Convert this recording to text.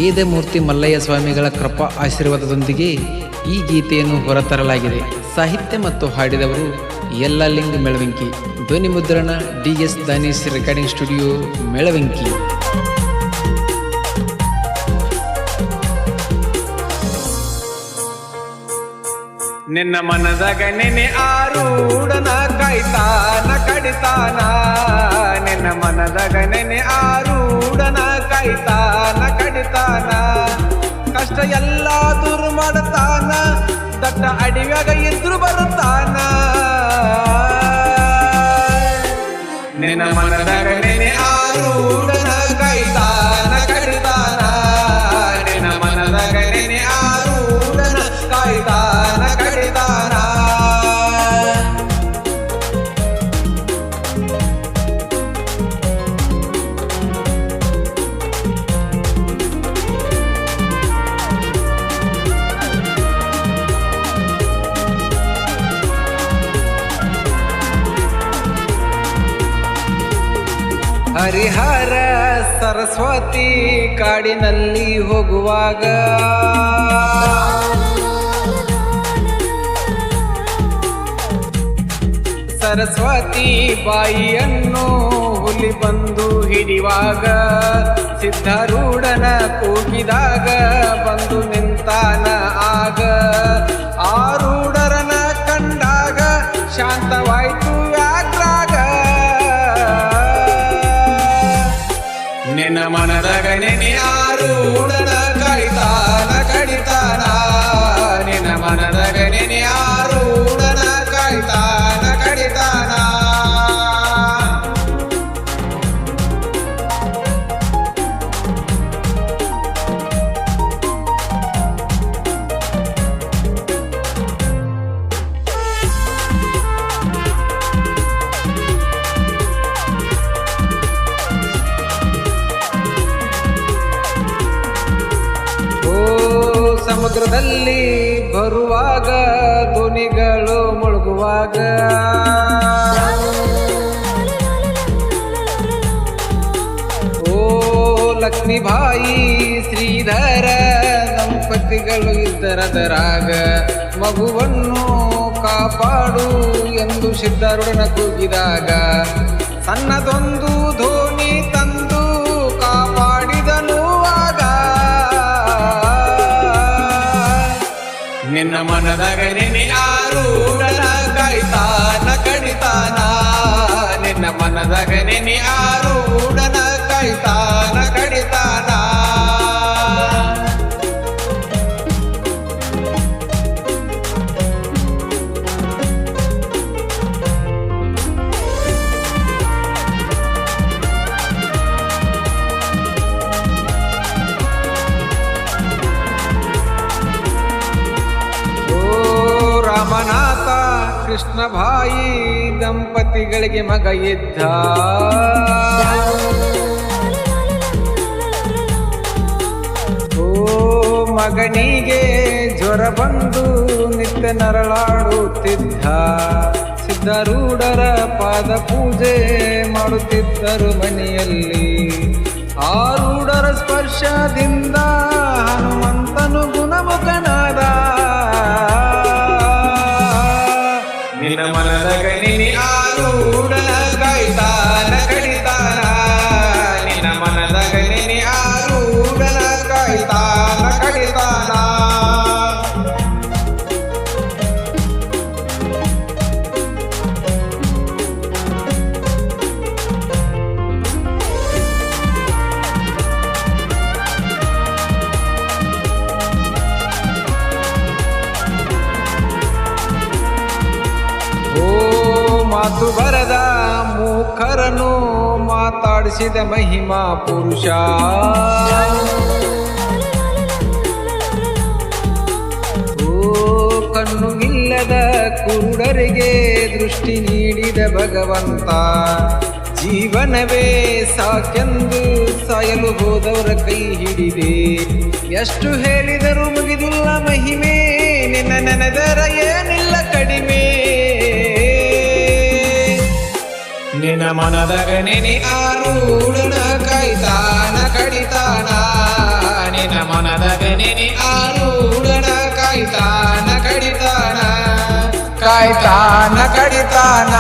ವೇದಮೂರ್ತಿ ಮಲ್ಲಯ್ಯ ಸ್ವಾಮಿಗಳ ಕೃಪಾ ಆಶೀರ್ವಾದದೊಂದಿಗೆ ಈ ಗೀತೆಯನ್ನು ಹೊರತರಲಾಗಿದೆ. ಸಾಹಿತ್ಯ ಮತ್ತು ಹಾಡಿದವರು ಯಲ್ಲಲಿಂಗ ಮೆಳವಂಕಿ. ಧ್ವನಿ ಮುದ್ರಣ DS Danish recording studio Melavanki. ನಿನ್ನ ಮನದಾಗ ನೆನೆ ಆರೂಢನ ಕಾಯ್ತಾನ ಕಡಿತಾನ. ನಿನ್ನ ಮನದಾಗ ನೆನೆ ಆರೂಢನ ಕಾಯ್ತಾನ ಕಡಿತಾನ. ಕಷ್ಟ ಎಲ್ಲ ದೂರ ಮಾಡತಾನ, ದಟ್ಟ ಅಡಿವ್ಯಾಗ ಇದ್ರು ಬರುತ್ತಾನ. ನಿನ್ನ ಮನದಾಗ ನೆನೆ ಆರೂಢನ ಕಾಯ್ತಾನ ಕಡಿತಾನ. ನಿನ್ನ ಮನದಾಗ ನೆನೆ ಆರೂಢನ ಕಾಯ್ತಾನ ಕಡಿತಾನ. ಹರಿಹರ ಸರಸ್ವತಿ ಕಾಡಿನಲ್ಲಿ ಹೋಗುವಾಗ ಸರಸ್ವತಿ ಬಾಯಿಯನ್ನು ಹುಲಿ ಬಂದು ಹಿಡಿವಾಗ ಸಿದ್ಧಾರೂಢನ ಕೂಗಿದಾಗ ಬಂದು ನಿಂತಾನ ಆಗ. ಆರೂಢರನ ಕಂಡಾಗ ಶಾಂತವಾಯ್ತು ವ್ಯಾಘ್ರಾಗ. ನಿನ್ನ ಮನದಾಗ ನೆನೆ ಆರೂಢನ ಕಾಯ್ತಾನ ಕಡಿತಾನ. ನಿನ್ನ ಮನದಾಗ ನೆನೆ ಆರೂಢನ ಕಾಯ್ತಾನ ಕಡಿತಾನ. ಸಮುದ್ರದಲ್ಲಿ ಬರುವಾಗ ದೋಣಿಗಳು ಮುಳುಗುವಾಗ ಓ ಲಕ್ಷ್ಮೀಬಾಯಿ ಶ್ರೀಧರ ದಂಪತಿಗಳು ಇದ್ದರದರಾಗ ಮಗುವನ್ನು ಕಾಪಾಡು ಎಂದು ಸಿದ್ಧಾರೂಢನ ಕೂಗಿದಾಗ ಸಣ್ಣದೊಂದು ದೋಣಿ ತಂದು ಕಾಪಾಡಿದನು ಆಗ. ನಿನ್ನ ಮನದಾಗ ನೆನೆ ಆರೂಢನ ಕಾಯ್ತಾನ ಕಡಿತಾನ. ನಿನ್ನ ಮನದಾಗ ನೆನೆ ಆರೂಢನ ಕಾಯ್ತಾನ ಕಡಿತಾನ. ರಾಮನಾಥ ಕೃಷ್ಣಭಾಯಿ ದಂಪತಿಗಳಿಗೆ ಮಗ ಇದ್ದ. ಓ ಮಗನಿಗೆ ಜ್ವರ ಬಂದು ನಿತ್ಯ ನರಳಾಡುತ್ತಿದ್ದ. ಸಿದ್ಧಾರೂಢರ ಪಾದ ಪೂಜೆ ಮಾಡುತ್ತಿದ್ದರು ಮನೆಯಲ್ಲಿ. ಆರೂಢರ ಸ್ಪರ್ಶದಿಂದ ಹನುಮಂತನು ಗುಣಮುಖನಾದ. ನಿನ್ನ ಮನದಾಗ ನೆನೆ ಆರೂಢನ ಕಾಯ್ತಾನ ಕಡಿತಾನ. ನಿನ್ನ ಮನದಾಗ ನೆನೆ ಆರೂಢನ ಕಾಯ್ತಾನ ಕಡಿತಾನ. ಮಾತು ಬರದ ಮೂಕರನು ಮಾತಾಡಿಸಿದ ಮಹಿಮಾ ಪುರುಷ. ಓ ಕಣ್ಣು ಇಲ್ಲದ ಕುರುಡರಿಗೆ ದೃಷ್ಟಿ ನೀಡಿದ ಭಗವಂತ. ಜೀವನವೇ ಸಾಕೆಂದು ಸಾಯಲು ಹೋದವರ ಕೈ ಹಿಡಿದೆ. ಎಷ್ಟು ಹೇಳಿದರೂ ಮುಗಿದಿಲ್ಲ ಮಹಿಮೆ, ನಿನ್ನ ನೆನೆದರ ಏನಿಲ್ಲ ಕಡಿಮೆ. ನಿನ್ನ ಮನದಾಗ ನೆನೆ ಆರೂಢನ ಕಾಯ್ತಾನ ಕಡಿತಾನ. ನಿನ್ನ ಕಾಯ್ತಾನ ಕಡಿತಾನ